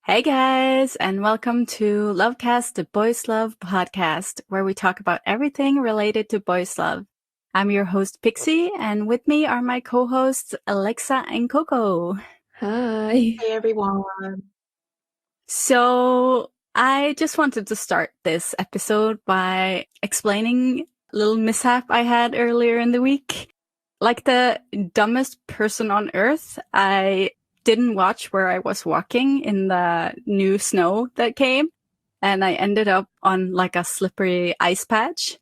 Hey guys, and welcome to LoveCast, the Boys Love podcast, where we talk about everything related to boys love. I'm your host Pixie, and with me are my co-hosts Alexa and Coco. Hi. Hey everyone. So I just wanted to start this episode by explaining a little mishap I had earlier in the week. Like the dumbest person on earth, I didn't watch where I was walking in the new snow that came, and I ended up on like a slippery ice patch,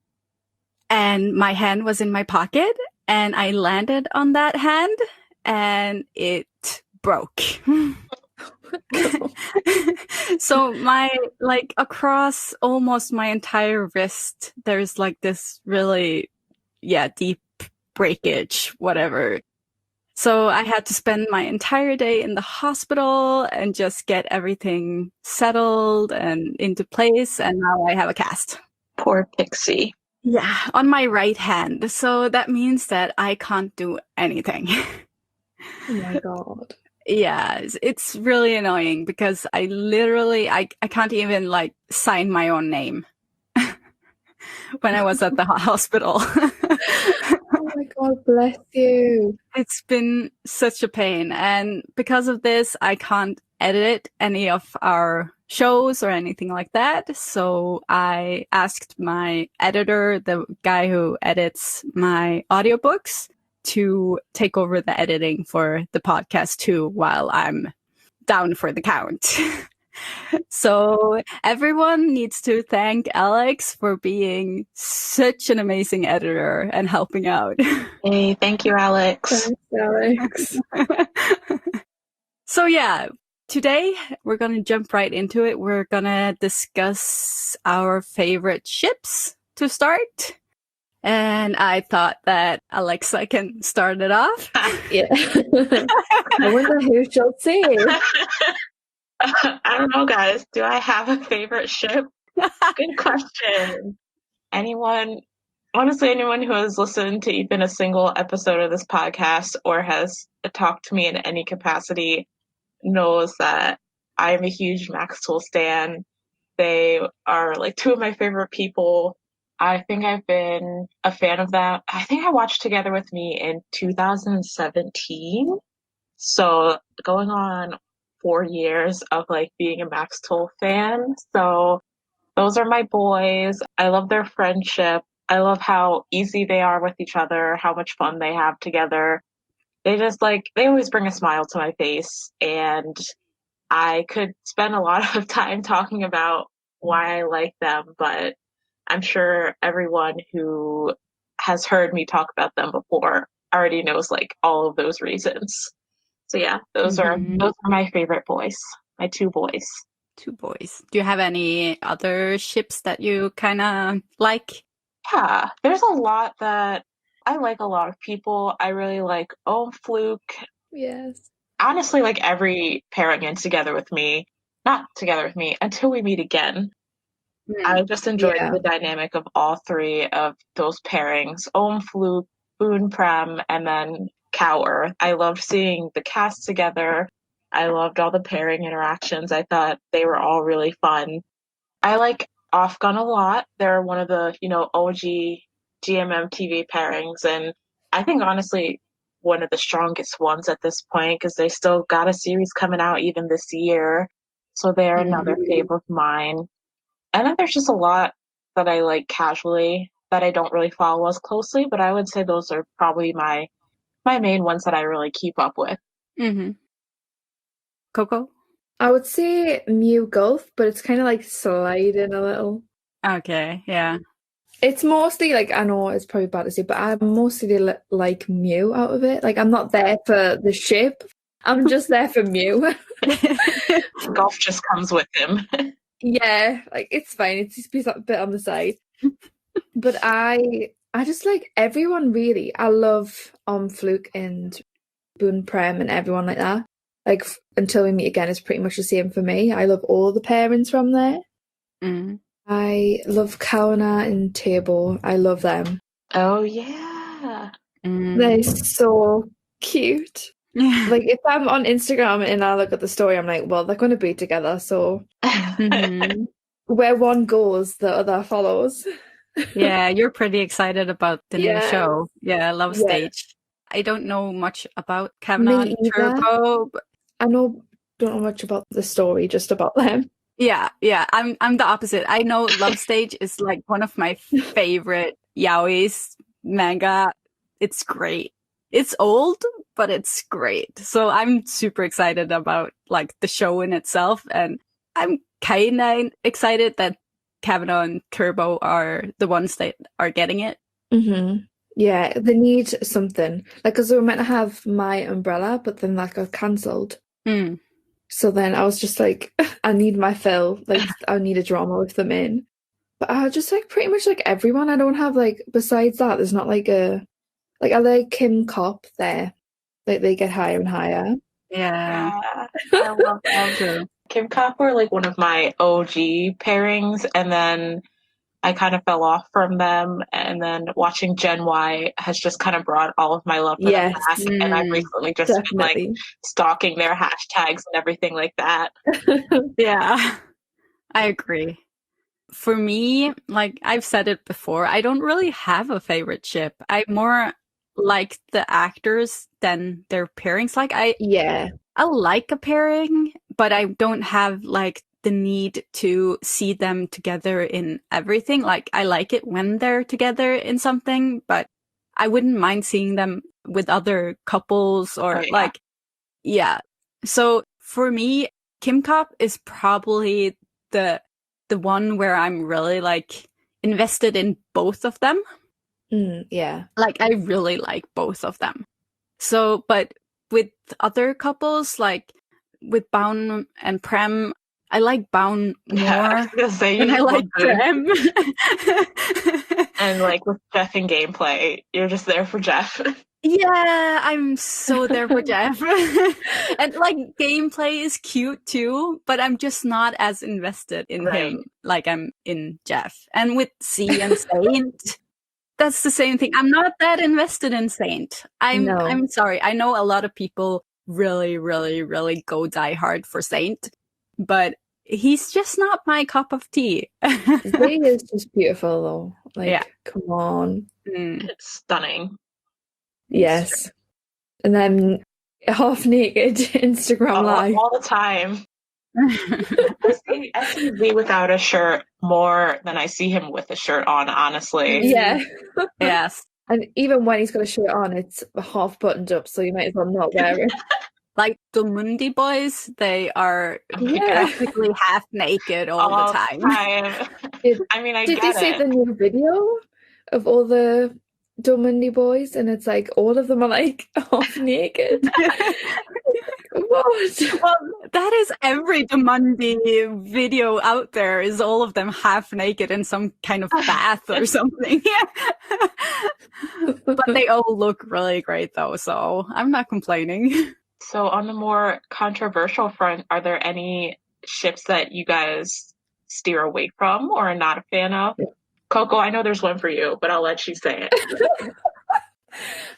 and my hand was in my pocket, and I landed on that hand, and it broke. So across almost my entire wrist, there's like this really, deep breakage, whatever. So I had to spend my entire day in the hospital and just get everything settled and into place. And now I have a cast. Poor Pixie. Yeah, on my right hand. So that means that I can't do anything. Oh my god. Yeah, it's really annoying because I can't even like sign my own name when I was at the hospital. Oh my god, bless you. It's been such a pain. And because of this, I can't edit any of our shows or anything like that. So I asked my editor, the guy who edits my audiobooks, to take over the editing for the podcast too while I'm down for the count. So everyone needs to thank Alex for being such an amazing editor and helping out. Hey, thank you, Alex. Thanks, Alex. So yeah, today we're going to jump right into it. We're going to discuss our favorite ships to start. And I thought that Alexa can start it off. Yeah. I wonder who shall say. I don't know, guys. Do I have a favorite ship? Good question. Honestly, anyone who has listened to even a single episode of this podcast or has talked to me in any capacity knows that I am a huge Maxwell stan. They are like two of my favorite people. I think I've been a fan of them. I think I watched Together With Me in 2017. So going on 4 years of like being a Max Toll fan. So those are my boys. I love their friendship. I love how easy they are with each other, how much fun they have together. They always bring a smile to my face. And I could spend a lot of time talking about why I like them, but I'm sure everyone who has heard me talk about them before already knows like all of those reasons. So yeah, those are my favorite boys, my two boys. Two boys. Do you have any other ships that you kind of like? Yeah, there's a lot that I like. A lot of people. I really like Fluke. Yes. Honestly, like every pairing in Together With Me, not Together With Me, Until We Meet Again. I just enjoyed the dynamic of all three of those pairings. Fluke, Boone Prem, and then Cower. I loved seeing the cast together. I loved all the pairing interactions. I thought they were all really fun. I like Off Gun a lot. They're one of the, OG GMM TV pairings, and I think honestly one of the strongest ones at this point because they still got a series coming out even this year. So they're another fave of mine. And then there's just a lot that I like casually that I don't really follow as closely, but I would say those are probably my main ones that I really keep up with. Mm-hmm. Coco? I would say Mew Gulf, but it's kind of like sliding a little. Okay, yeah. It's mostly like, I know it's probably bad to say, but I mostly like Mew out of it. Like I'm not there for the ship. I'm just there for Mew. Golf just comes with him. Yeah, like it's fine. It's just a bit on the side. But I just like everyone really. I love Fluke and Boone Prem and everyone like that. Like Until We Meet Again is pretty much the same for me. I love all the pairings from there. Mm. I love Kawana and Table. I love them. Oh yeah. They're so cute. Like if I'm on Instagram and I look at the story, I'm like, well, they're going to be together. So Mhm. where one goes, the other follows. Yeah, you're pretty excited about the new Yeah, show. Yeah, Love yeah. Stage. I don't know much about Kavanaugh Me and either. Turbo, but I don't know much about the story, just about them. yeah, I'm the opposite. I know Love Stage is like one of my favorite yaois manga. It's great. It's old, but it's great. So I'm super excited about like the show in itself, and I'm kind of excited that Kavanaugh and Turbo are the ones that are getting it. Yeah, they need something. Like, because they were meant to have My Umbrella, but then that got cancelled. Mm. So then I was just like, I need my fill. Like, I need a drama with them in. But I just like pretty much like everyone. I don't have like, besides that, there's not like like, I like Kim Cop there. Like, they get higher and higher. Yeah, Yeah, I love them. true. Kim Cop were like one of my OG pairings, and then I kind of fell off from them. And then watching Gen Y has just kind of brought all of my love for them Yes, back. And I've Mm. recently just been like definitely. stalking their hashtags and everything like that. Yeah, I agree. For me, like I've said it before, I don't really have a favorite ship. I more like the actors than their pairings. Like Yeah. I like a pairing, but I don't have like the need to see them together in everything. Like I like it when they're together in something, but I wouldn't mind seeing them with other couples Oh, or yeah. like, yeah. So for me, Kim Cop is probably the one where I'm really like invested in both of them. Yeah. Like I really like both of them. So, but with other couples, like with Baun and Prem, I like Baun Yeah, I was more gonna say you than I just like love food. Prem. And like with Jeff and gameplay, you're just there for Jeff. Yeah, I'm so there for Jeff. And like gameplay is cute too, but I'm just not as invested in Right. him like I'm in Jeff. And with C and Saint, that's the same thing. I'm not that invested in Saint. No. I'm sorry. I know a lot of people really, really, really go die hard for Saint, but he's just not my cup of tea. He is just beautiful though. Like, Yeah. come on. Mm, It's stunning. Yes. And then half naked Instagram live. All the time. I see Z without a shirt more than I see him with a shirt on, honestly. Yeah. Yes. And even when he's got a shirt on, it's half buttoned up, so you might as well not wear it. Like the Mundi boys, they are Yeah. practically half naked all the time. I mean, I Did get you see it. the new video of all the Domundi boys? And it's like all of them are like half naked. What? Well, that is every Demundi video out there, is all of them half naked in some kind of bath or something. But they all look really great though, so I'm not complaining. So on the more controversial front, are there any ships that you guys steer away from or are not a fan of? Coco, I know there's one for you, but I'll let you say it.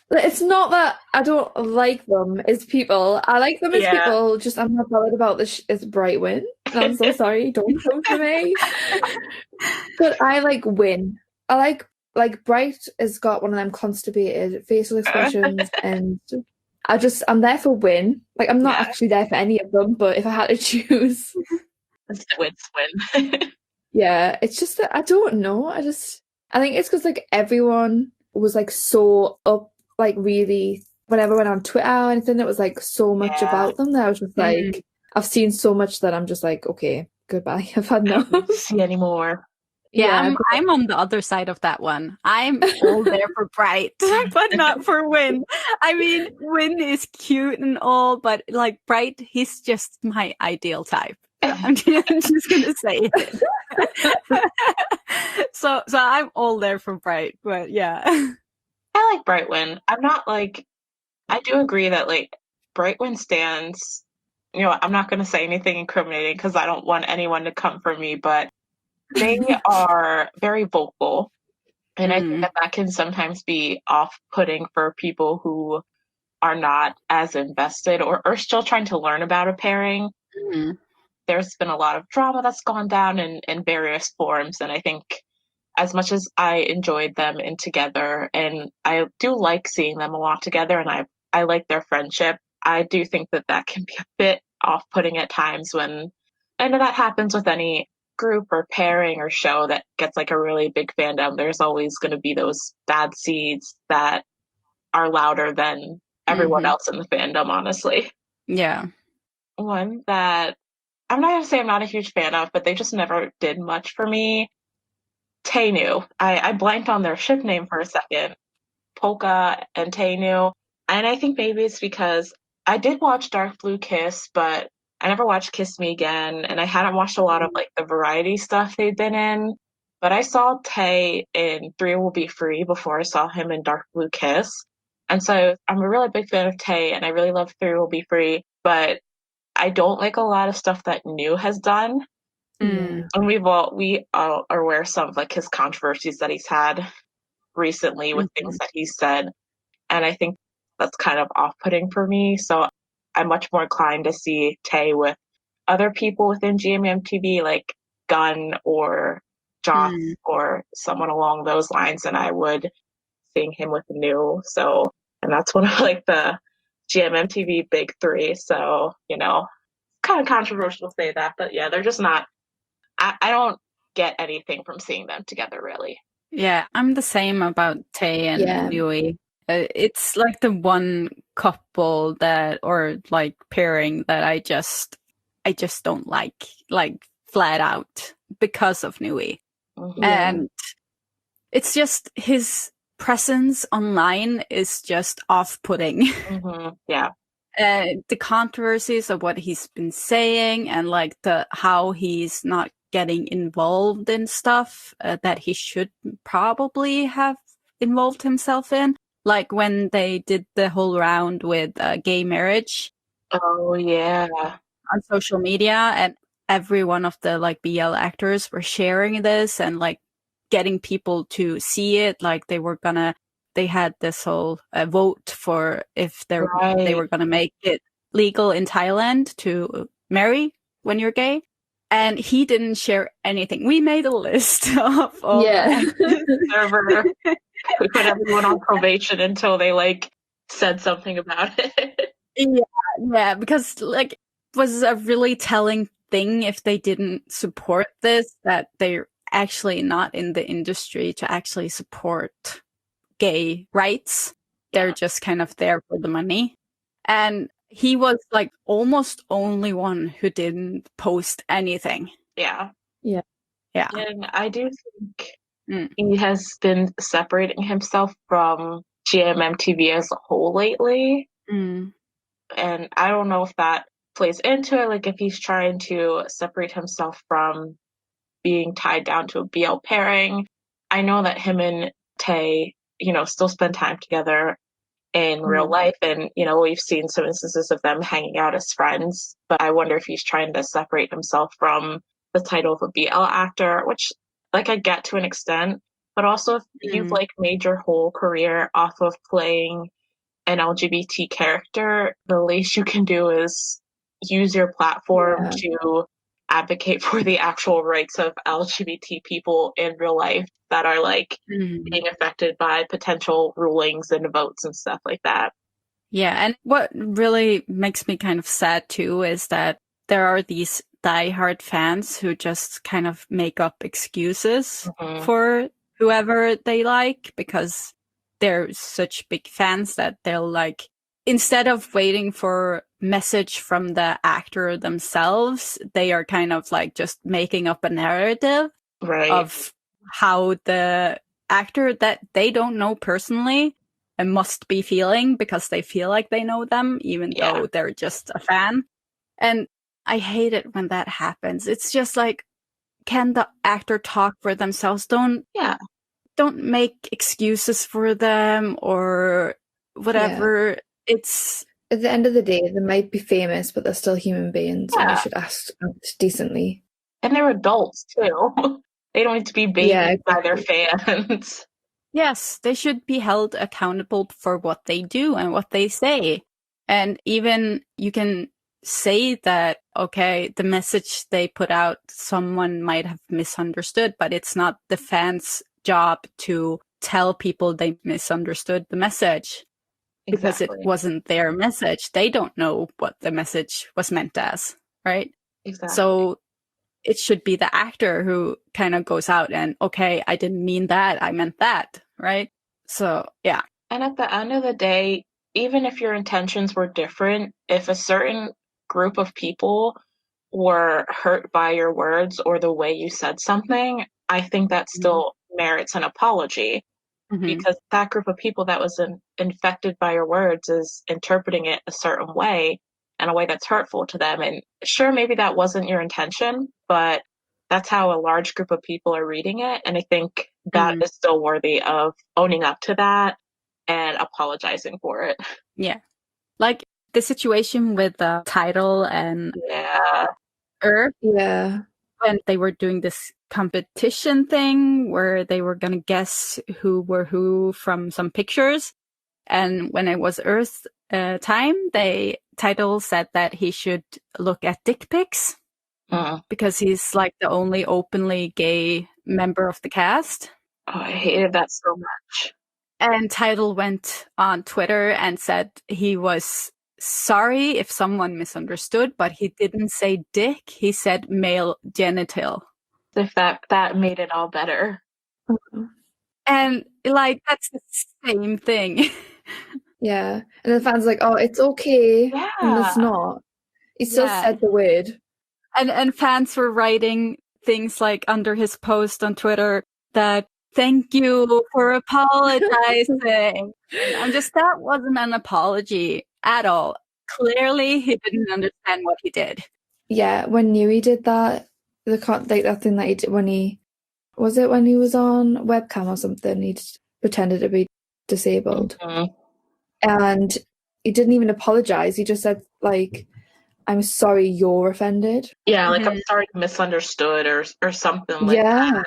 It's not that I don't like them as people. I like them as Yeah. people, just I'm not bothered about this as Brightwin. And I'm so sorry, don't come for me. But I like Win. I like Bright has got one of them constipated facial expressions and I'm there for Win. Like I'm not actually there for any of them, but if I had to choose. It's Win. Yeah, it's just that I don't know. I think it's because like everyone was like so up, like really whenever I went on Twitter or anything, it was like so much about them that I was just like, I've seen so much that I'm just like, okay, goodbye. I've had enough. I don't see anymore. Yeah, I'm on the other side of that one. I'm all there for Bright, but not for Win. I mean, Win is cute and all, but like Bright, he's just my ideal type. I'm just gonna say it. So I'm all there for Bright, but yeah. I like Brightwin. I'm not like, I do agree that like Brightwin stands, I'm not going to say anything incriminating because I don't want anyone to come for me, but they are very vocal. And I think that can sometimes be off-putting for people who are not as invested or are still trying to learn about a pairing. Mm. There's been a lot of drama that's gone down in various forms. And I think as much as I enjoyed them in Together, and I do like seeing them a lot together, and I like their friendship, I do think that can be a bit off-putting at times when, I know that happens with any group or pairing or show that gets like a really big fandom. There's always going to be those bad seeds that are louder than everyone else in the fandom, honestly. Yeah. One that I'm not going to say I'm not a huge fan of, but they just never did much for me. Tainu. I blanked on their ship name for a second. Polka and Tainu. And I think maybe it's because I did watch Dark Blue Kiss, but I never watched Kiss Me Again, and I hadn't watched a lot of like the variety stuff they've been in. But I saw Tay in Three Will Be Free before I saw him in Dark Blue Kiss. And so I'm a really big fan of Tay, and I really love Three Will Be Free, but I don't like a lot of stuff that New has done. Yeah. And we all are aware of some of like his controversies that he's had recently with things that he said. And I think that's kind of off-putting for me. So I'm much more inclined to see Tay with other people within GMMTV, like Gunn or Joss or someone along those lines, than I would seeing him with New. So, and that's one of like the GMMTV big three. So, you know, kind of controversial to say that, but yeah, they're just not, I don't get anything from seeing them together, really. Yeah, I'm the same about Tay and Nui. It's like the one couple that, or like pairing that I just don't like flat out because of Nui. And it's just his presence online is just off-putting. Yeah. The controversies of what he's been saying and like how he's not getting involved in stuff that he should probably have involved himself in. Like when they did the whole round with gay marriage. Oh, yeah. On social media, and every one of the like BL actors were sharing this and like getting people to see it. Like they had this whole vote for if they were gonna make it legal in Thailand to marry when you're gay. And he didn't share anything. We made a list of all that. We put everyone on probation until they like said something about it. Yeah, because like it was a really telling thing if they didn't support this, that they're actually not in the industry to actually support gay rights. They're just kind of there for the money. And he was like almost only one who didn't post anything. Yeah. Yeah. And I do think he has been separating himself from GMMTV as a whole lately. And I don't know if that plays into it, like if he's trying to separate himself from being tied down to a BL pairing. I know that him and Tay, you know, still spend time together in real life, and you know, we've seen some instances of them hanging out as friends, but I wonder if he's trying to separate himself from the title of a BL actor, which like I get to an extent, but also if you've like made your whole career off of playing an LGBT character, the least you can do is use your platform to advocate for the actual rights of LGBT people in real life that are like being affected by potential rulings and votes and stuff like that. Yeah, and what really makes me kind of sad too is that there are these diehard fans who just kind of make up excuses for whoever they like because they're such big fans that they'll like, instead of waiting for message from the actor themselves, they are kind of like just making up a narrative of how the actor that they don't know personally and must be feeling because they feel like they know them, even though they're just a fan. And I hate it when that happens. It's just like, can the actor talk for themselves? Don't make excuses for them or whatever. It's at the end of the day, they might be famous, but they're still human beings, and they should act decently. And they're adults too. They don't need to be babied by their fans. Yes, they should be held accountable for what they do and what they say. And even you can say that, okay, the message they put out, someone might have misunderstood, but it's not the fans' job to tell people they misunderstood the message because it Exactly. wasn't their message. They don't know what the message was meant as, right? Exactly. So it should be the actor who kind of goes out and, okay, I didn't mean that, I meant that, right? So, yeah. And at the end of the day, even if your intentions were different, if a certain group of people were hurt by your words or the way you said something, I think that still merits an apology, because that group of people that was infected by your words is interpreting it a certain way, and a way that's hurtful to them. And sure, maybe that wasn't your intention, but that's how a large group of people are reading it. And I think that is still worthy of owning up to that and apologizing for it. Yeah. Like the situation with the title and Yeah. Earth, Yeah. when they were doing this competition thing where they were going to guess who were who from some pictures. And when it was Earth time, the title said that he should look at dick pics because he's like the only openly gay member of the cast. Oh, I hated that so much. And title went on Twitter and said he was sorry if someone misunderstood, but he didn't say dick. He said male genital. If that made it all better. And like, that's the same thing. Yeah. And the fans like, oh, it's okay. Yeah. And it's not. He still said the word. And fans were writing things like under his post on Twitter that, thank you for apologizing. I'm just, that wasn't an apology at all. Clearly, he didn't understand what he did. Yeah, when Newey did that, that thing that he did when he was on webcam or something, he just pretended to be disabled. And he didn't even apologize. He just said, like, I'm sorry you're offended. Yeah, like I'm sorry you misunderstood or something like that.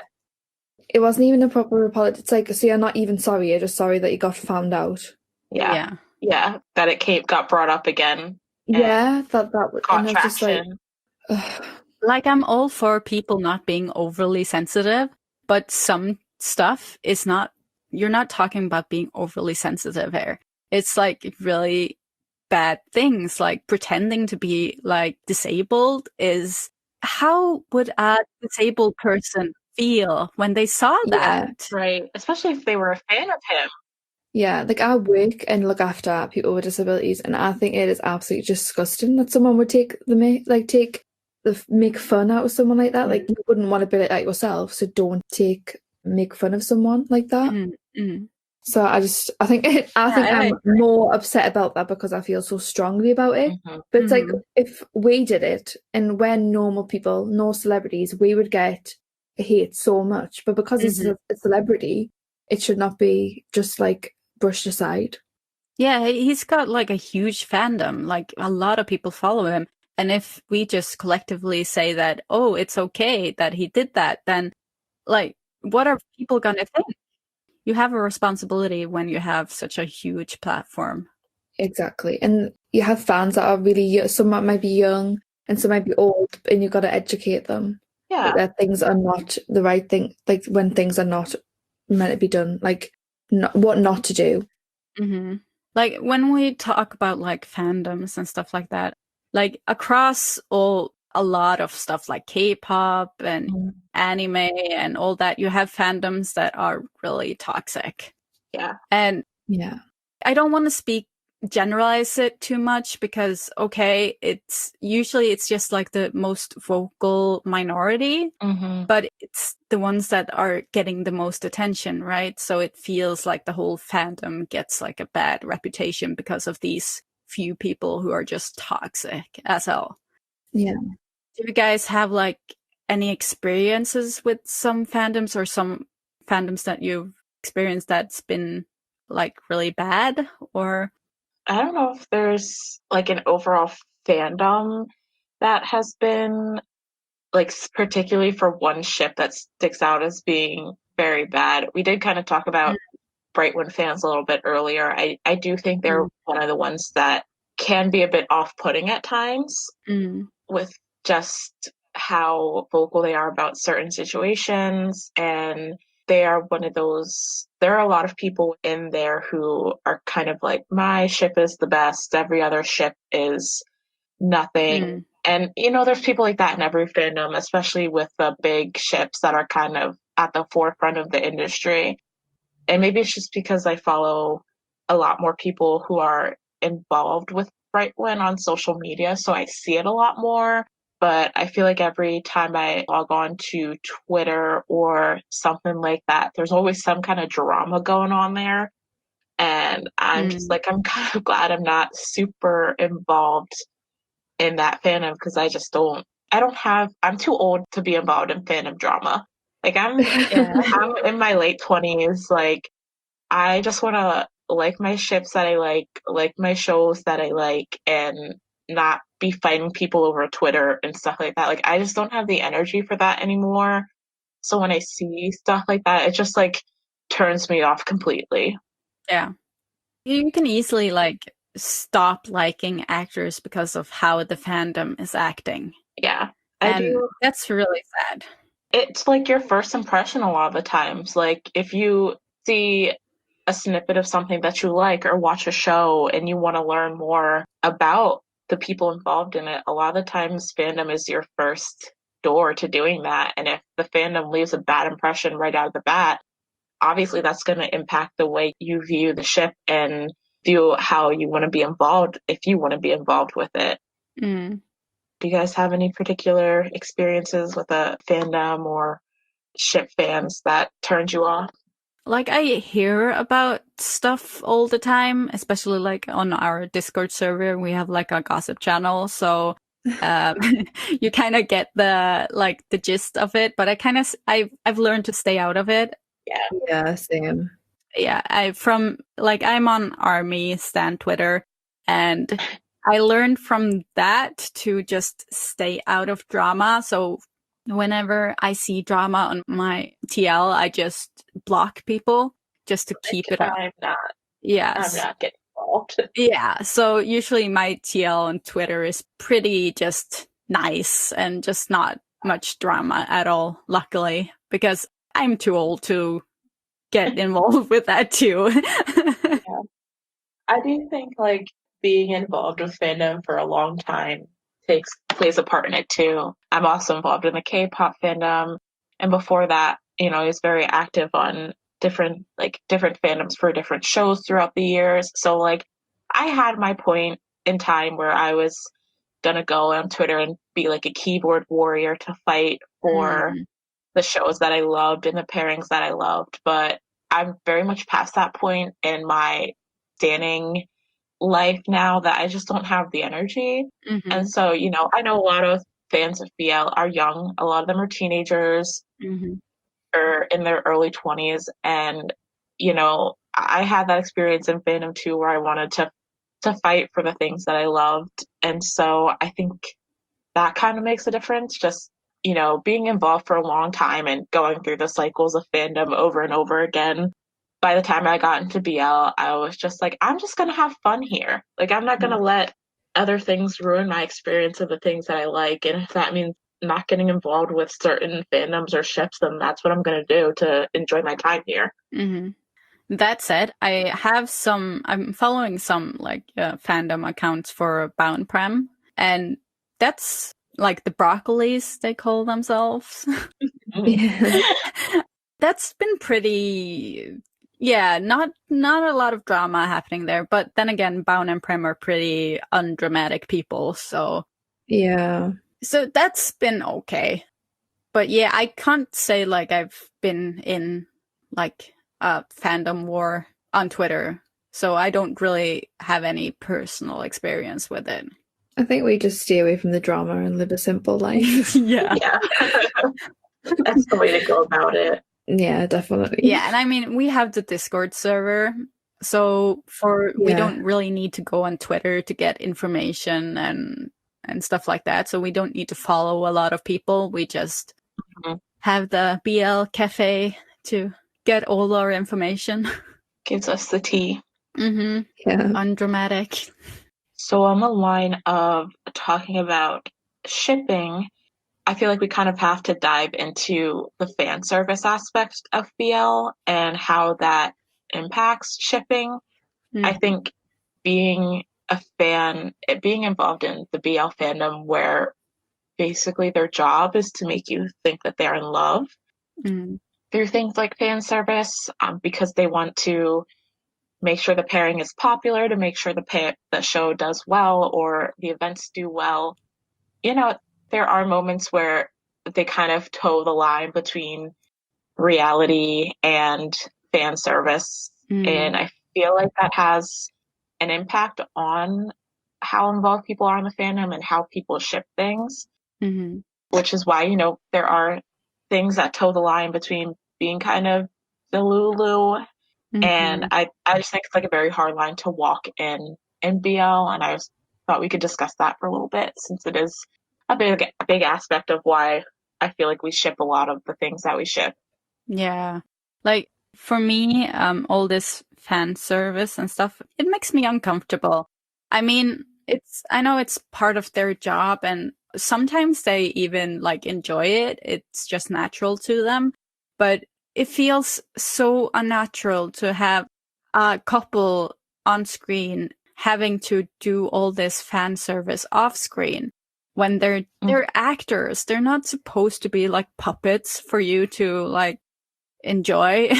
It wasn't even a proper apology. It's like, so you're not even sorry, you're just sorry that you got found out. Yeah. That it got brought up again. Yeah, that would caught traction. Like, I'm all for people not being overly sensitive, but some stuff is not, you're not talking about being overly sensitive here. It's like really bad things, like pretending to be like disabled is, how would a disabled person feel when they saw that? Right. Especially if they were a fan of him. Yeah, like I work and look after people with disabilities, and I think it is absolutely disgusting that someone would make fun out of someone like that. Like, you wouldn't want to be like that yourself, so don't make fun of someone like that. So I think I'm more upset about that because I feel so strongly about it. But it's like, if we did it and we're normal people, no celebrities, we would get hate so much. But because he's a celebrity, it should not be just like brushed aside. Yeah, he's got like a huge fandom. Like, a lot of people follow him. And if we just collectively say that, oh, it's okay that he did that, then like, what are people going to think? You have a responsibility when you have such a huge platform. Exactly. And you have fans that are really, some might be young and some might be old, and you've got to educate them. Yeah. That things are not the right thing, like when things are not meant to be done, like what not to do. Like, when we talk about like fandoms and stuff like that, like across a lot of stuff like K-pop and anime and all that, you have fandoms that are really toxic. Yeah. And yeah, I don't want to generalize it too much because, okay, it's just like the most vocal minority, but it's the ones that are getting the most attention, right? So it feels like the whole fandom gets like a bad reputation because of these few people who are just toxic as hell. Yeah. Do you guys have like any experiences with some fandoms or some fandoms that you've experienced that's been like really bad? Or I don't know if there's like an overall fandom that has been like particularly for one ship that sticks out as being very bad. We did kind of talk about Brightwin fans a little bit earlier. I do think they're one of the ones that can be a bit off-putting at times with just how vocal they are about certain situations. And they are one of those, there are a lot of people in there who are kind of like, my ship is the best, every other ship is nothing. And, you know, there's people like that in every fandom, especially with the big ships that are kind of at the forefront of the industry. And maybe it's just because I follow a lot more people who are involved with Brightwin on social media, so I see it a lot more. But I feel like every time I log on to Twitter or something like that, there's always some kind of drama going on there. And I'm just like, I'm kind of glad I'm not super involved in that fandom because I'm too old to be involved in fandom drama. Like I'm in my late 20s. Like I just want to like my ships that I like my shows that I like, and not be fighting people over Twitter and stuff like that. Like I just don't have the energy for that anymore. So when I see stuff like that, it just like turns me off completely. Yeah. You can easily like stop liking actors because of how the fandom is acting. Yeah. And that's really sad. It's like your first impression a lot of the times. Like if you see a snippet of something that you like or watch a show and you want to learn more about the people involved in it, a lot of the times fandom is your first door to doing that. And if the fandom leaves a bad impression right out of the bat, obviously that's going to impact the way you view the ship and view how you want to be involved if you want to be involved with it. Do you guys have any particular experiences with a fandom or ship fans that turned you off? Like I hear about stuff all the time, especially like on our Discord server. We have like a gossip channel, so you kind of get the gist of it. But I've learned to stay out of it. Yeah, same. Yeah, I'm on Army Stan Twitter, and I learned from that to just stay out of drama. So whenever I see drama on my TL, I just block people just to keep it up. I'm not getting involved. Yeah, so usually my TL on Twitter is pretty just nice and just not much drama at all, luckily, because I'm too old to get involved with that too. Yeah. I do think like being involved with fandom for a long time plays a part in it too. I'm also involved in the K-pop fandom, and before that, you know, I was very active on different fandoms for different shows throughout the years. So like I had my point in time where I was gonna go on Twitter and be like a keyboard warrior to fight for the shows that I loved and the pairings that I loved. But I'm very much past that point in my standing life now that I just don't have the energy. And so, you know, I know a lot of fans of BL are young. A lot of them are teenagers or in their early 20s. And, you know, I had that experience in fandom too, where I wanted to fight for the things that I loved. And so I think that kind of makes a difference. Just, you know, being involved for a long time and going through the cycles of fandom over and over again. By the time I got into BL, I was just like, I'm just going to have fun here. Like, I'm not going to let other things ruin my experience of the things that I like. And if that means not getting involved with certain fandoms or ships, then that's what I'm going to do to enjoy my time here. That said, I'm following some like fandom accounts for Bound Prem, and that's like the broccolis they call themselves. That's been pretty, not a lot of drama happening there. But then again, Bound and Prem are pretty undramatic people, so so that's been okay. But yeah, I can't say like I've been in like a fandom war on Twitter, so I don't really have any personal experience with it. I think we just stay away from the drama and live a simple life. Yeah. That's the way to go about it. Yeah, definitely. Yeah, and I mean, we have the Discord server, so we don't really need to go on Twitter to get information and stuff like that. So we don't need to follow a lot of people. We just have the BL cafe to get all our information. gives us the tea. Mm-hmm. Yeah. Undramatic. So on the line of talking about shipping, I feel like we kind of have to dive into the fan service aspect of BL and how that impacts shipping. I think being a fan, being involved in the BL fandom where basically their job is to make you think that they're in love through things like fan service, because they want to make sure the pairing is popular, to make sure the show does well or the events do well. You know, there are moments where they kind of toe the line between reality and fan service. And I feel like that has an impact on how involved people are in the fandom and how people ship things, which is why, there are things that toe the line between being kind of the Lulu. And I just think it's like a very hard line to walk in BL. And I just thought we could discuss that for a little bit, since it is a big aspect of why I feel like we ship a lot of the things that we ship. Yeah. Like for me, all this fan service and stuff, it makes me uncomfortable. I mean, I know it's part of their job, and sometimes they even like enjoy it. It's just natural to them, but it feels so unnatural to have a couple on screen having to do all this fan service off screen when they're actors. They're not supposed to be like puppets for you to like enjoy.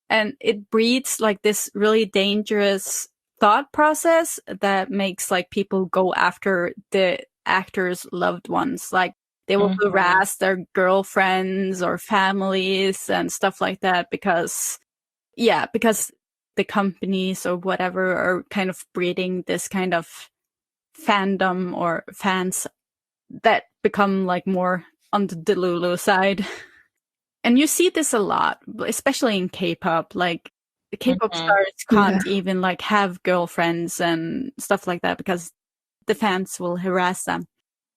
And it breeds like this really dangerous thought process that makes like people go after the actors' loved ones. Like they will harass their girlfriends or families and stuff like that because the companies or whatever are kind of breeding this kind of fandom or fans that become like more on the Delulu side. And you see this a lot, especially in K-pop. Like the K-pop stars can't even like have girlfriends and stuff like that because the fans will harass them.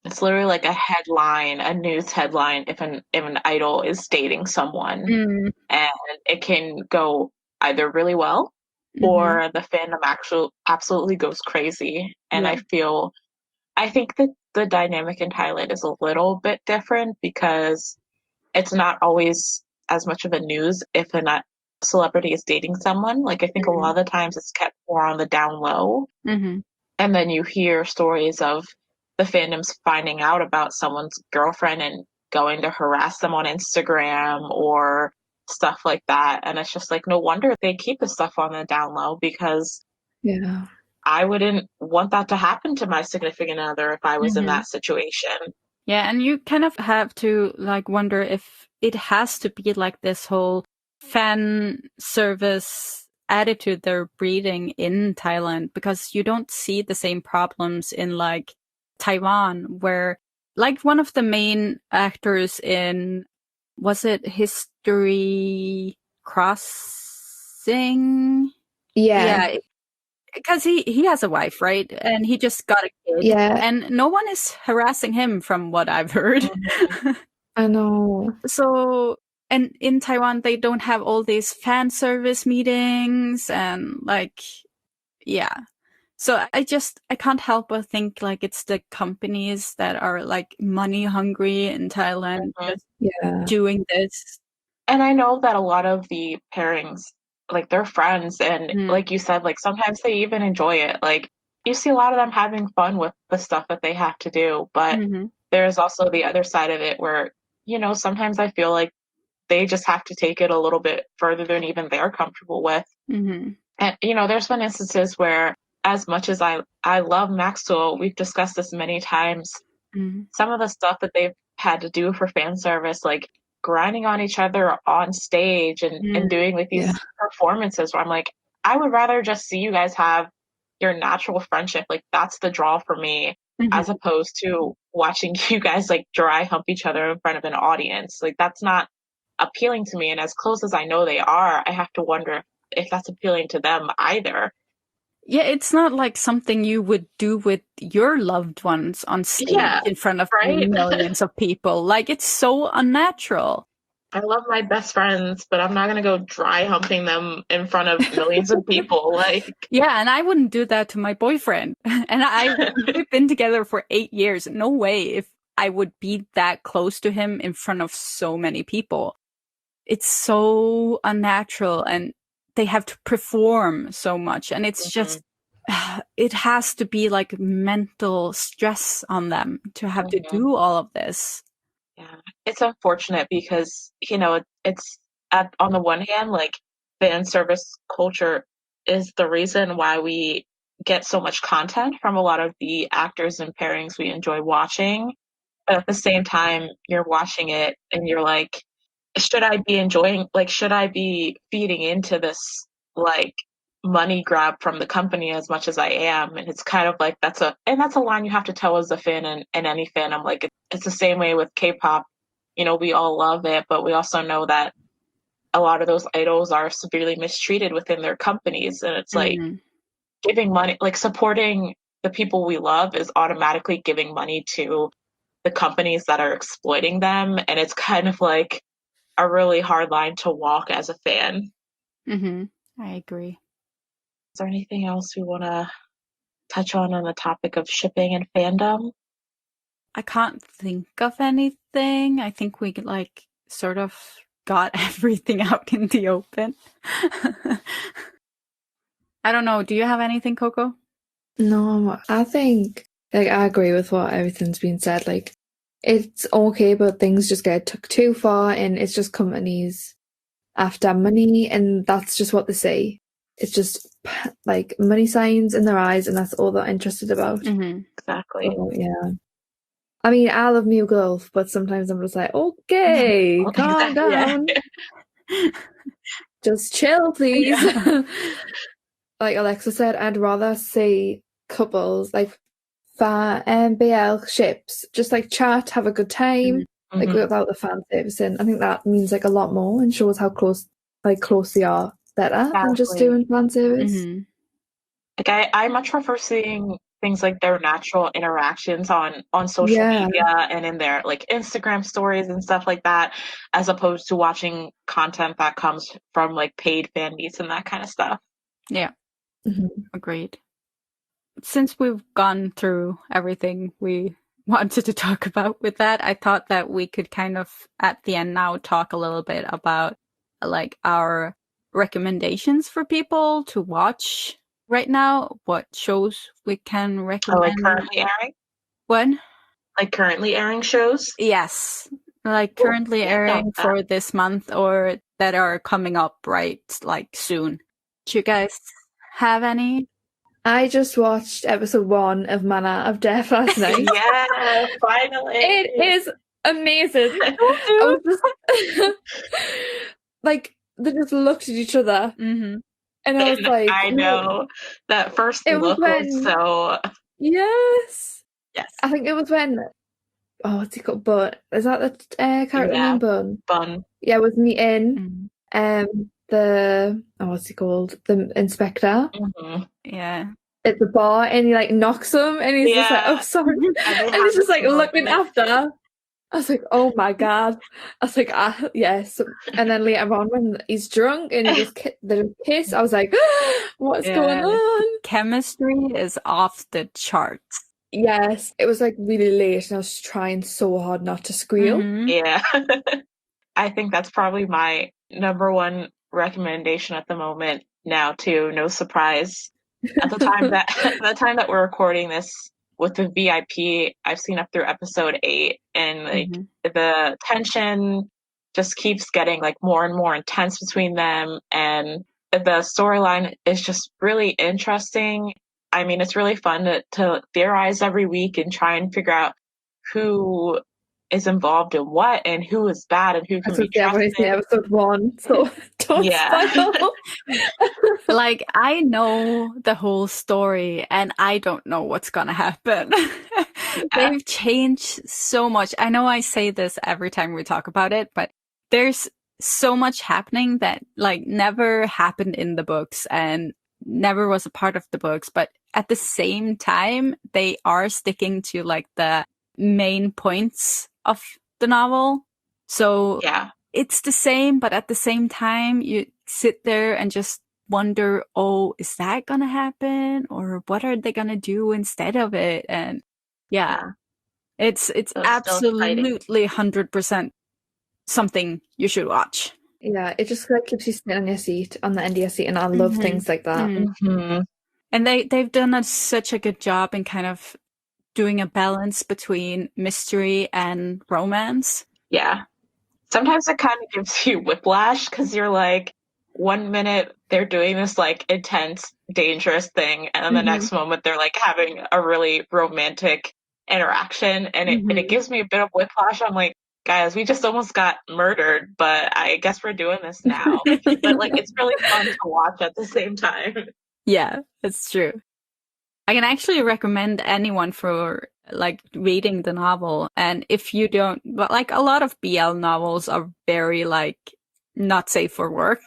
It's literally like a news headline if an idol is dating someone, and it can go either really well or the fandom absolutely goes crazy. And I think that the dynamic in Thailand is a little bit different because it's not always as much of a news if a celebrity is dating someone. Like I think a lot of the times it's kept more on the down low. And then you hear stories of the fandoms finding out about someone's girlfriend and going to harass them on Instagram or stuff like that. And it's just like, no wonder they keep the stuff on the down low, because I wouldn't want that to happen to my significant other if I was in that situation. Yeah, and you kind of have to like wonder if it has to be like this whole fan service attitude they're breeding in Thailand, because you don't see the same problems in like Taiwan, where like one of the main actors in, was it History Crossing? Yeah. Because he has a wife, right? And he just got a kid. Yeah. And no one is harassing him from what I've heard. I know. So, and in Taiwan, they don't have all these fan service meetings and like, yeah. So I can't help but think like it's the companies that are like money hungry in Thailand just doing this. And I know that a lot of the pairings, like they're friends, and like you said, like sometimes they even enjoy it. Like you see a lot of them having fun with the stuff that they have to do, but there's also the other side of it where, sometimes I feel like they just have to take it a little bit further than even they're comfortable with. And, there's been instances where, as much as I love Maxwell, we've discussed this many times, some of the stuff that they've had to do for fan service, like grinding on each other on stage and doing like these performances where I'm like, I would rather just see you guys have your natural friendship. Like that's the draw for me, as opposed to watching you guys like dry hump each other in front of an audience. Like that's not appealing to me. And as close as I know they are, I have to wonder if that's appealing to them either. Yeah, it's not like something you would do with your loved ones on stage in front of millions of people. Like, it's so unnatural. I love my best friends, but I'm not gonna go dry humping them in front of millions of people. Like, Yeah, and I wouldn't do that to my boyfriend. And we've been together for 8 years. No way if I would be that close to him in front of so many people. It's so unnatural, and they have to perform so much, and it's just it has to be like mental stress on them to have to do all of this. Yeah, it's unfortunate because, it's on the one hand, like, fan service culture is the reason why we get so much content from a lot of the actors and pairings we enjoy watching. But at the same time, you're watching it and you're like, should I be feeding into this, like, money grab from the company as much as I am? And it's kind of like, that's a line you have to tell as a fan and any fandom. Like, it's the same way with K-pop. We all love it, but we also know that a lot of those idols are severely mistreated within their companies. And it's like, giving money, like, supporting the people we love is automatically giving money to the companies that are exploiting them. And it's kind of like a really hard line to walk as a fan. I agree. Is there anything else we want to touch on the topic of shipping and fandom? I can't think of anything. I think we like sort of got everything out in the open. I don't know. Do you have anything, Coco? No, I think like I agree with what everything's been said. Like it's okay, but things just get took too far, and it's just companies after money, and that's just what they say. It's just like money signs in their eyes, and that's all they're interested about. Exactly. So, yeah. I mean, I love New Girl, but sometimes I'm just like, okay, calm down. Just chill, please. Yeah. Like Alexa said, I'd rather see couples like BL ships, just like chat, have a good time, like without the fan service. And I think that means like a lot more and shows how close they are better than just doing fan service. Like, I much prefer seeing things like their natural interactions on social media and in their like Instagram stories and stuff like that, as opposed to watching content that comes from like paid fan meets and that kind of stuff. Yeah. Agreed. Since we've gone through everything we wanted to talk about with that, I thought that we could kind of at the end now talk a little bit about like our recommendations for people to watch right now. What shows we can recommend? Like currently airing? What? Like currently airing shows? Yes. Like currently airing for this month or that are coming up right like soon. Do you guys have any? I just watched episode 1 of Manor of Death last night. Yeah, finally. It is amazing. I was just like, they just looked at each other. And I was like, I know. That first look was so... Yes. Yes. I think it was when... Oh, what's he called? Bun. Is that the character name? Bun? Bun. Yeah, was meeting what's he called? The inspector. Yeah. At the bar, and he like knocks him, and he's just like, "Oh, sorry," and he's just like looking after. I was like, "Oh my god!" I was like, yes. And then later on, when he's drunk and he just the kiss, I was like, "What's going on?" Chemistry is off the charts. Yes, it was like really late, and I was trying so hard not to squeal. Yeah. I think that's probably my number one recommendation at the moment now too. No surprise. At the time that we're recording this with the VIP, I've seen up through episode 8, and like the tension just keeps getting like more and more intense between them, and the storyline is just really interesting. I mean, it's really fun to theorize every week and try and figure out who is involved in what and who is bad and who can be trusted. Episode 1, so don't spoil. Like, I know the whole story and I don't know what's gonna happen. They've changed so much. I know I say this every time we talk about it, but there's so much happening that like never happened in the books and never was a part of the books, but at the same time they are sticking to like the main points of the novel. So it's the same, but at the same time, you sit there and just wonder, oh, is that gonna happen? Or what are they gonna do instead of it? And yeah, it's So it's still exciting. absolutely 100% something you should watch. Yeah, it just like keeps you sitting on your seat, on the end of your seat, and I love things like that. Mm-hmm. And they've done such a good job in kind of doing a balance between mystery and romance. Yeah. Sometimes it kind of gives you whiplash because you're like, 1 minute they're doing this like intense, dangerous thing, and then the next moment they're like having a really romantic interaction, and it gives me a bit of whiplash. I'm like, guys, we just almost got murdered, but I guess we're doing this now. But like, it's really fun to watch at the same time. Yeah, that's true. I can actually recommend anyone for like reading the novel. And if you don't, but like a lot of BL novels are very like not safe for work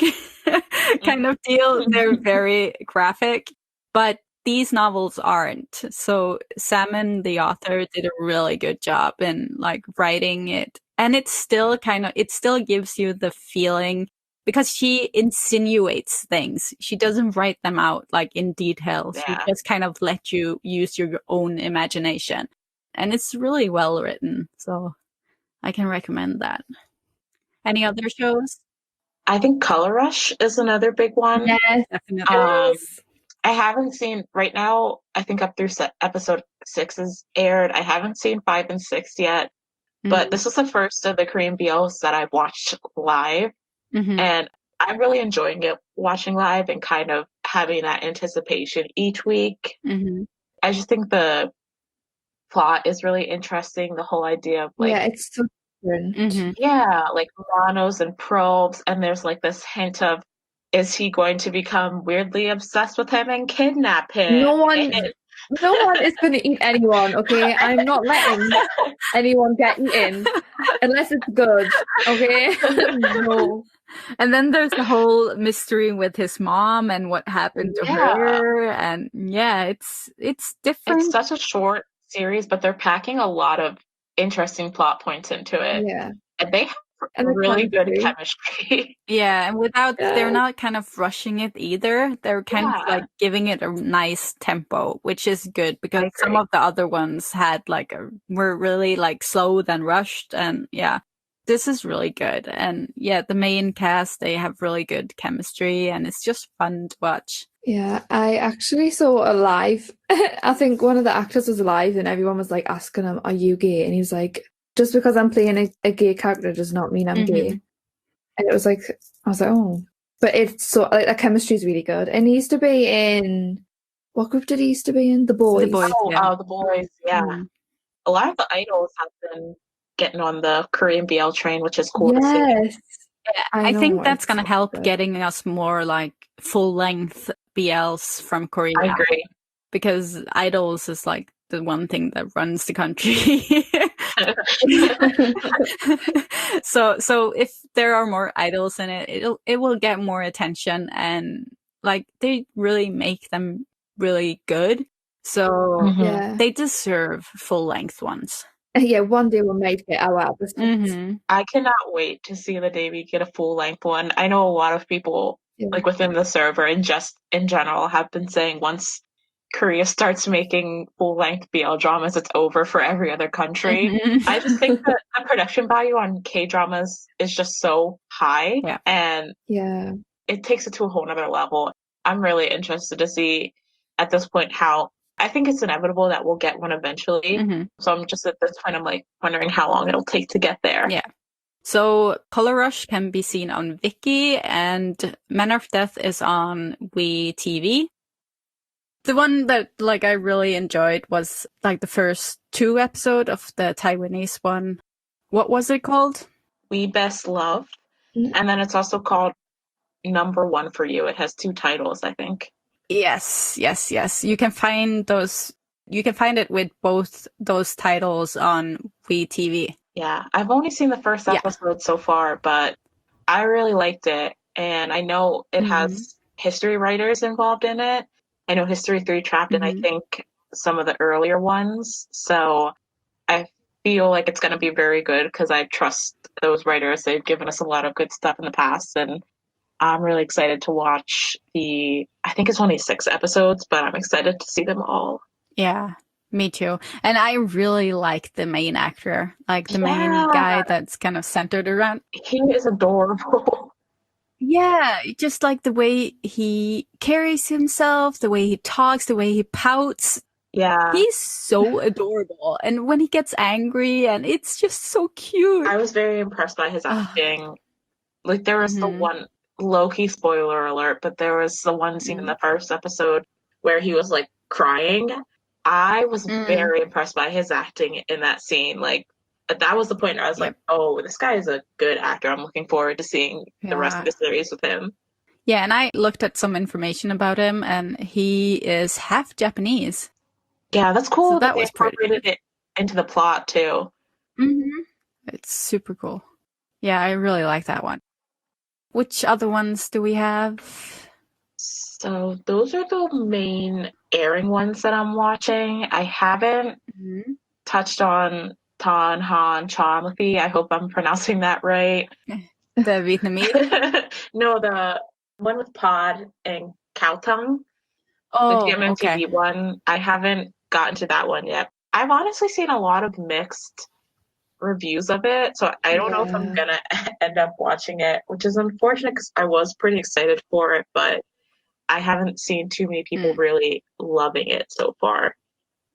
kind of deal. They're very graphic, but these novels aren't. So Salmon, the author, did a really good job in like writing it. And it's still it still gives you the feeling because she insinuates things. She doesn't write them out like in detail. She just kind of let you use your own imagination. And it's really well written. So I can recommend that. Any other shows? I think Color Rush is another big one. Yes, definitely. I haven't seen right now. I think up through episode 6 is aired. I haven't seen 5 and 6 yet, but this was the first of the Korean BLs that I've watched live, and I'm really enjoying it watching live and kind of having that anticipation each week. I just think the plot is really interesting. The whole idea of like, it's so different. like monos and probes, and there's like this hint of, is he going to become weirdly obsessed with him and kidnap him? No one is going to eat anyone, okay? I'm not letting anyone get eaten unless it's good, okay? No. And then there's the whole mystery with his mom and what happened to her. And it's different. It's such a short series, but they're packing a lot of interesting plot points into it. Yeah. And they have really good chemistry. Yeah, and they're not kind of rushing it either. They're kind of like giving it a nice tempo, which is good because some of the other ones had were really like slow then rushed, and this is really good. And the main cast, they have really good chemistry and it's just fun to watch. Yeah, I actually saw a live. I think one of the actors was alive and everyone was like asking him, are you gay? And he was like, just because I'm playing a gay character does not mean I'm gay. And it was like, I was like, oh. But it's so, like, the chemistry is really good. And he used to be in, what group did he used to be in? The Boys. The Boys, yeah. A lot of the idols have been getting on the Korean BL train, which is cool to see. Yeah, I think that's going to help getting us more like full-length BLs from Korea. I agree. Because idols is like the one thing that runs the country. So if there are more idols in it, it will get more attention, and like they really make them really good. So they deserve full-length ones. Yeah, one day we'll make it our episode. I cannot wait to see the day we get a full-length one. I know a lot of people like within the server and just in general have been saying once Korea starts making full-length BL dramas, it's over for every other country. I just think that the production value on K-dramas is just so high, and it takes it to a whole nother level. I'm really interested to see at this point how, I think it's inevitable that we'll get one eventually. So I'm just at this point, I'm like wondering how long it'll take to get there. Yeah. So Color Rush can be seen on Viki, and Manner of Death is on WeTV. The one that like I really enjoyed was like the first 2 episodes of the Taiwanese one. What was it called? We Best Love. And then it's also called Number One for You. It has 2 titles, I think. Yes. You can find it with both those titles on WeTV. Yeah, I've only seen the first episode so far, but I really liked it. And I know it has history writers involved in it. I know History 3 Trapped in, I think, some of the earlier ones. So I feel like it's going to be very good because I trust those writers. They've given us a lot of good stuff in the past, and I'm really excited to watch I think it's only 6 episodes, but I'm excited to see them all. Yeah, me too. And I really like the main actor, like the main guy that's kind of centered around. He is adorable. Yeah, just like the way he carries himself, the way he talks, the way he pouts. Yeah. He's so adorable. And when he gets angry, and it's just so cute. I was very impressed by his acting. Like, there was the one low-key spoiler alert, but there was the one scene in the first episode where he was like crying. I was very impressed by his acting in that scene. Like, that was the point where I was like, oh, this guy is a good actor. I'm looking forward to seeing the rest of the series with him. Yeah, and I looked at some information about him, and he is half Japanese. Yeah, that's cool. So that was incorporated it into the plot too. It's super cool. Yeah, I really like that one. Which other ones do we have? So those are the main airing ones that I'm watching. I haven't touched on Tan Han Chomthi. I hope I'm pronouncing that right. The Vietnamese? No, the one with Pod and Cowtung. Oh, the GMMTV one. I haven't gotten to that one yet. I've honestly seen a lot of mixed reviews of it, so I don't know if I'm gonna end up watching it, which is unfortunate because I was pretty excited for it, but I haven't seen too many people really loving it so far.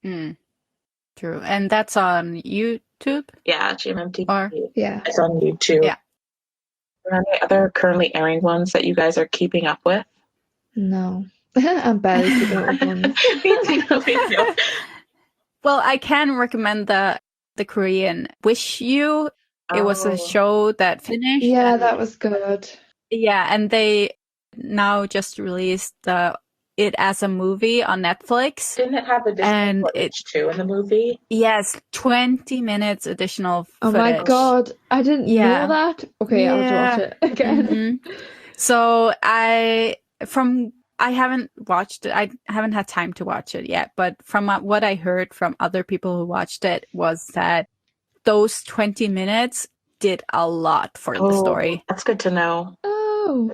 True. And that's on YouTube? Yeah, GMMTV. It's on YouTube. Yeah. Are there any other currently airing ones that you guys are keeping up with? No. I'm barely keeping up with ones. Me too. Well, I can recommend the Korean Wish You. It was a show that finished. Yeah, that was good. Yeah, and they now just released it as a movie on Netflix. Didn't it have additional footage too in the movie? Yes, 20 minutes additional footage. Oh my god, I didn't know that. Okay, I'll have to watch it again. So I haven't watched it. I haven't had time to watch it yet, but from what I heard from other people who watched it was that those 20 minutes did a lot for the story. That's good to know. Oh,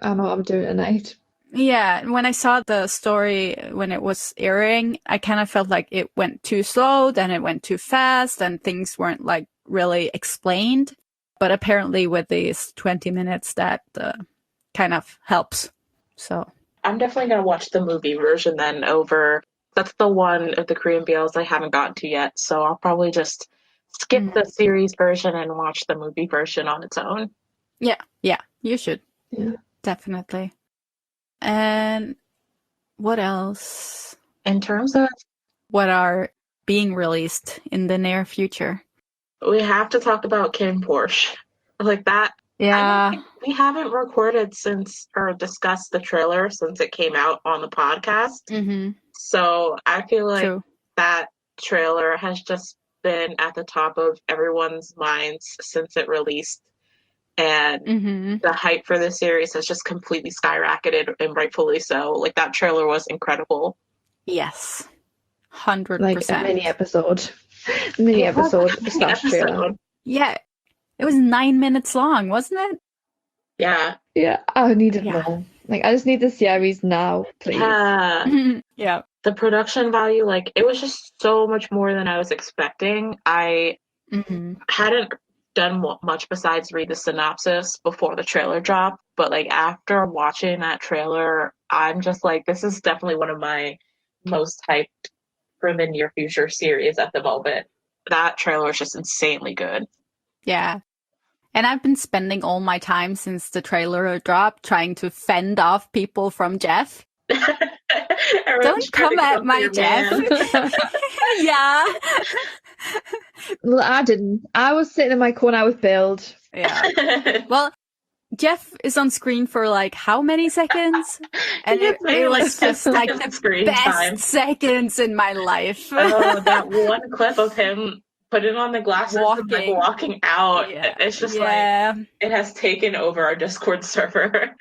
I know what I'm doing tonight. Yeah, when I saw the story when it was airing, I kind of felt like it went too slow, then it went too fast, and things weren't like really explained. But apparently with these 20 minutes, that kind of helps. So I'm definitely going to watch the movie version then over. That's the one of the Korean BLs I haven't gotten to yet. So I'll probably just skip the series version and watch the movie version on its own. Yeah, you should. Yeah. Definitely. And what else? In terms of what are being released in the near future? We have to talk about Kim Porsche. Like that. Yeah. We haven't recorded or discussed the trailer since it came out on the podcast. So I feel like that trailer has just been at the top of everyone's minds since it released. And the hype for this series has just completely skyrocketed, and rightfully so. Like, that trailer was incredible. Yes. 100%. Like a mini episode. Mini episode slash trailer. Yeah. It was 9 minutes long, wasn't it? Yeah. Yeah. I need it more. Like, I just need the series now, please. Yeah. Yeah. The production value, like, it was just so much more than I was expecting. I hadn't done much besides read the synopsis before the trailer dropped, but like after watching that trailer, I'm just like, this is definitely one of my most hyped for the near future series at the moment. That trailer is just insanely good. Yeah. And I've been spending all my time since the trailer dropped trying to fend off people from Jeff. Don't come at my Jeff. Yeah. Well, I didn't. I was sitting in my corner with Build. Yeah. Well, Jeff is on screen for like how many seconds? And it was just like the best seconds in my life. Oh, that one clip of him putting on the glasses and like walking out. Yeah. It's just like, it has taken over our Discord server.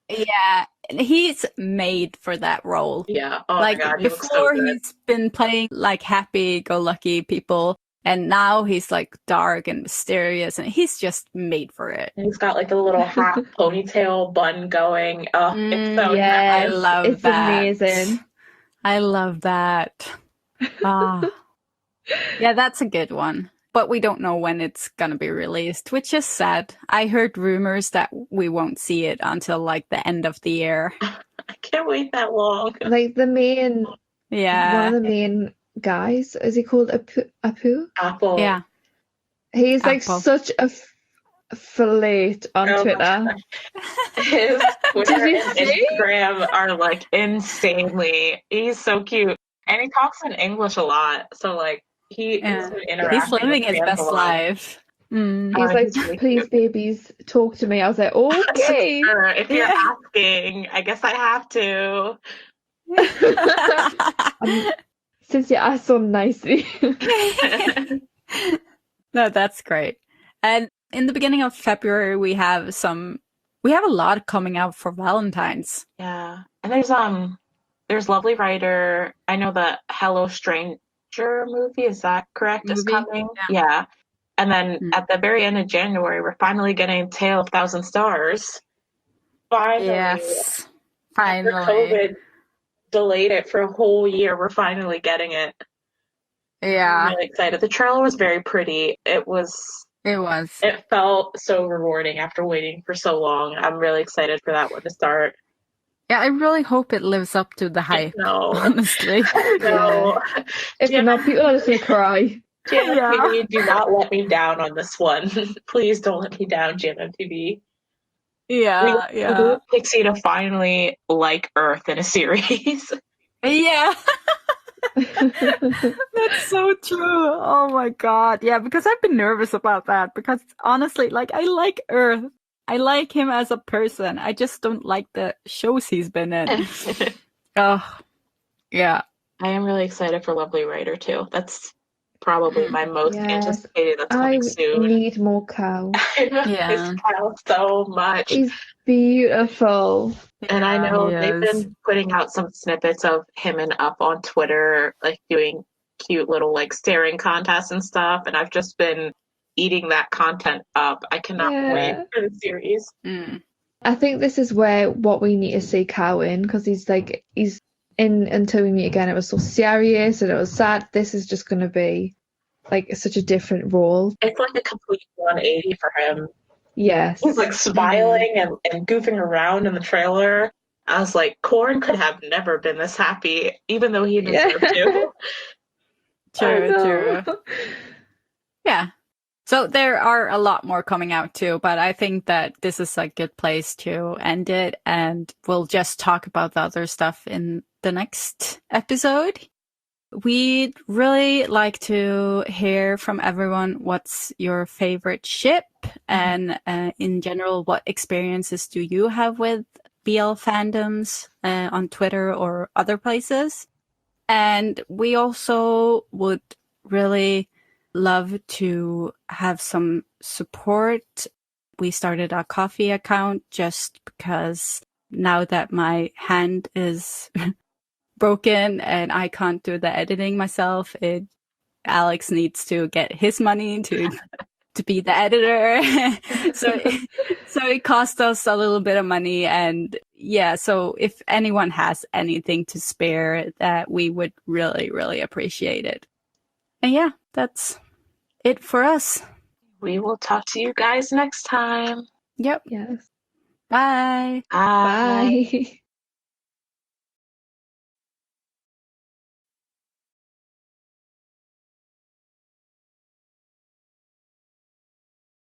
Yeah. He's made for that role. Yeah. Oh like my God, before he's been playing like happy-go-lucky people. And now he's like dark and mysterious, and he's just made for it. He's got like a little hat ponytail bun going. Oh, it's so Yes, I love it's that. amazing. I love that. Ah. Yeah, that's a good one. But we don't know when it's gonna be released, which is sad. I heard rumors that we won't see it until like the end of the year. I can't wait that long. Like the main, one Yeah. of the main guys, is he called Apu? Apple. Yeah. He's like Apple. such a flate on Oh my Twitter. His Twitter Did you and see? Instagram are like insanely. He's so cute, and he talks in English a lot. So like he's Yeah. been He's interacting living with his fans a best lot. life. Mm. He's like, He's really please, cute. babies, talk to me. I was like, okay. Sure, if you're Yeah. asking, I guess I have to. Since you asked so nicely. No, that's great. And in the beginning of February, we have a lot coming out for Valentine's. Yeah, and there's Lovely Writer. I know the Hello Stranger movie, is that correct? Is Movie? coming. Yeah. And then at the very end of January, we're finally getting Tale of Thousand Stars. Finally. Yes. After Finally. COVID delayed it for a whole year, we're finally getting it. Yeah. I'm really excited. The trailer was very pretty. It felt so rewarding after waiting for so long. I'm really excited for that one to start. Yeah, I really hope it lives up to the hype, No. honestly. No. If not, people are just going to cry. GMMTV, do not let me down on this one. Please don't let me down, GMMTV. Yeah, We yeah. need Pixie to finally like Earth in a series. Yeah. That's so true. Oh my god. Yeah, because I've been nervous about that because honestly, like I like Earth. I like him as a person. I just don't like the shows he's been in. Oh, yeah. I am really excited for Lovely Writer too. That's probably my most Yes, anticipated that's I coming soon. need more cow. I love Yeah. this Kyle so much. He's beautiful. And I Yeah, know he they've is. been putting out some snippets of him and Up on Twitter, like doing cute little like staring contests and stuff. And I've just been eating that content up. I cannot wait Yeah. for the series. Mm. I think this is where what we need to see Cow in, because he's in Until We Meet Again. It was so serious and it was sad. This is just going to be like such a different role. It's like a complete 180 for him. Yes. He's like smiling and goofing around in the trailer. I was like, Korn could have never been this happy, even though he deserved to. True. Yeah. So there are a lot more coming out too, but I think that this is a good place to end it, and we'll just talk about the other stuff in the next episode. We'd really like to hear from everyone what's your favorite ship, and in general, what experiences do you have with BL fandoms on Twitter or other places? And we also would really love to have some support. We started a coffee account just because now that my hand is broken and I can't do the editing myself, Alex needs to get his money to be the editor. so it cost us a little bit of money, and yeah, so if anyone has anything to spare, that we would really, really appreciate it. And yeah, that's it for us. We will talk to you guys next time. Yep. Yes. Bye. Bye. Bye.